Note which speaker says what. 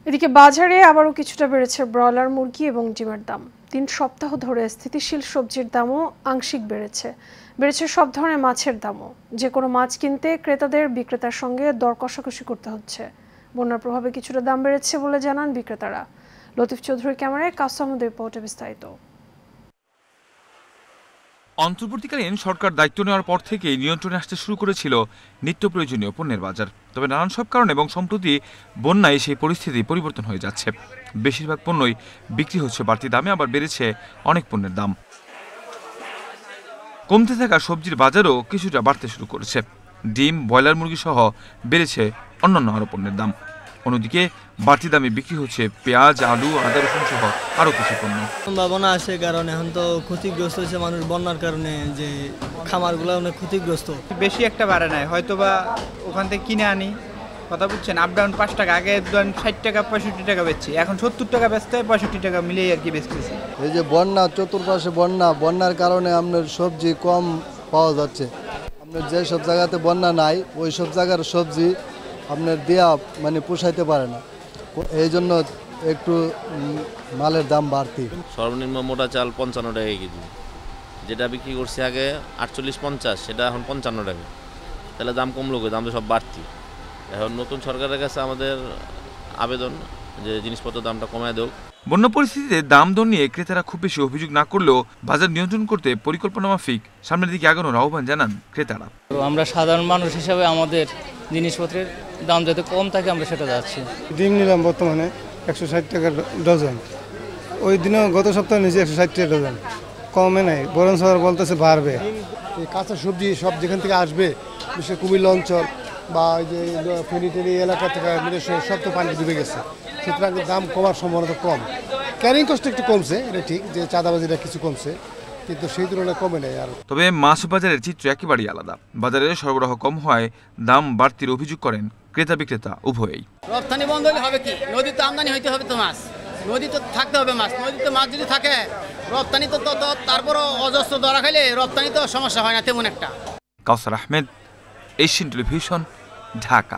Speaker 1: এদিকে বাজারে আবারও কিছুটা বেড়েছে ব্রয়লার মুরগি এবং ডিমের দাম। ৩ সপ্তাহ ধরে স্থিতিশীল সবজির দামও আংশিক বেড়েছে সব ধরনের মাছের দামও। যে কোনো মাছ কিনতে ক্রেতাদের বিক্রেতার সঙ্গে দর কষাকষি করতে হচ্ছে। বন্যার প্রভাবে কিছুটা দাম বেড়েছে বলে জানান বিক্রেতারা। লতিফ চৌধুরীর ক্যামেরায় কাসম আহমেদের রিপোর্টে বিস্তারিত।
Speaker 2: অন্তর্বর্তীকালীন সরকার দায়িত্ব নেওয়ার পর থেকেই নিয়ন্ত্রণে আসতে শুরু করেছিল নিত্য প্রয়োজনীয় পণ্যের বাজার। তবে নানান সব কারণ এবং সম্প্রতি বন্যায় সেই পরিস্থিতি পরিবর্তন হয়ে যাচ্ছে। বেশিরভাগ পণ্যই বিক্রি হচ্ছে বাড়তি দামে, আবার বেড়েছে অনেক পণ্যের দাম। কমতে থাকা সবজির বাজারও কিছুটা বাড়তে শুরু করেছে। ডিম, ব্রয়লার মুরগি সহ বেড়েছে অন্যান্য আরও পণ্যের দাম। অন্যদিকে বাড়তি দামে বিক্রি হচ্ছে পেঁয়াজ, আলু, আদা, রসুন সহ আরও কিছু পণ্য।
Speaker 3: সম্ভাবনা আছে, কারণ এখন তো ক্ষতিগ্রস্ত হয়েছে মানুষ বন্যার কারণে, যে খামারগুলো অনেক ক্ষতিগ্রস্ত।
Speaker 4: বেশি একটা বাড়ে নাই, হয়তো বা ওখান থেকে কিনে আনি, কথা বুঝছেন, আপ ডাউন 5 টাকা, আগে 60 টাকা 65 টাকা বেচছি, এখন 70 টাকা বেচতে হয়, 65 টাকা মিলিয়ে আর কি বেচতেছি।
Speaker 5: এই যে বন্যা, চতুর্পাশে বন্যার কারণে আপনার সবজি কম পাওয়া যাচ্ছে। আপনার যে সব জায়গাতে বন্যা নাই ওই সব জায়গার সবজি আপনার দেয়া পোষাইতে পারে না, এই জন্য একটু মালের দাম বাড়তি।
Speaker 6: সর্বনিম্ন মোটা চাল 55 টাকা কেজি, যেটা বিক্রি করছে আগে 48-50, সেটা এখন 55 টাকা। তাহলে দাম কমলো, দাম তো সব বাড়তি। এখন নতুন সরকারের কাছে আমাদের আবেদন যে জিনিসপত্রের দামটা কমায় দেওক।
Speaker 2: বন্যা পরিস্থিতিতে দাম দর নিয়ে ক্রেতারা খুব বেশি অভিযোগ না করলেও বাজার নিয়ন্ত্রণ করতে পরিকল্পনা মাফিক সামনের দিকে আগানোর আহ্বান জানান ক্রেতারা।
Speaker 7: আমরা সাধারণ মানুষ হিসাবে আমাদের জিনিসপত্রের দাম যাতে কম থাকে আমরা সেটা যাচ্ছি।
Speaker 8: ডিম নিলাম বর্তমানে 160 টাকা ডজন, ওই দিনও গত সপ্তাহে নিচে 160 টাকা ডজন, কমে নাই, বরং সবার বলতেছে বাড়বে।
Speaker 5: এই কাঁচা সবজি সব যেখান থেকে আসবে, বিশেষ কুমিল্লা অঞ্চল বা ওই যে ফেনী এলাকা থেকে সব তো পানি ডুবে গেছে, সুতরাং দাম কমার সম্ভাবনা কম। ক্যারিং কস্ট একটু কমছে, এটা ঠিক যে চাঁদাবাজিটা কিছু কমছে, কিন্তু সেই তুলনায় কমে নেই। আর
Speaker 2: তবে মাছ বাজারের চিত্র একেবারেই আলাদা। বাজারে সরবরাহ কম হয় দাম বাড়তির অভিযোগ করেন ক্রেতা বিক্রেতা উভয়েই।
Speaker 9: রপ্তানি বন্ধ হলে হবে কি? নদীতে আমদানি হইতে হবে তো মাছ, নদীতে থাকতে হবে মাছ, নদীতে মাছ যদি থাকে রপ্তানি তো তারপরও অজস্র ধরা খাইলে রপ্তানি তো সমস্যা হয় না তেমন একটা।
Speaker 2: কাউসার আহমেদ, এশিয়ান টেলিভিশন, ঢাকা।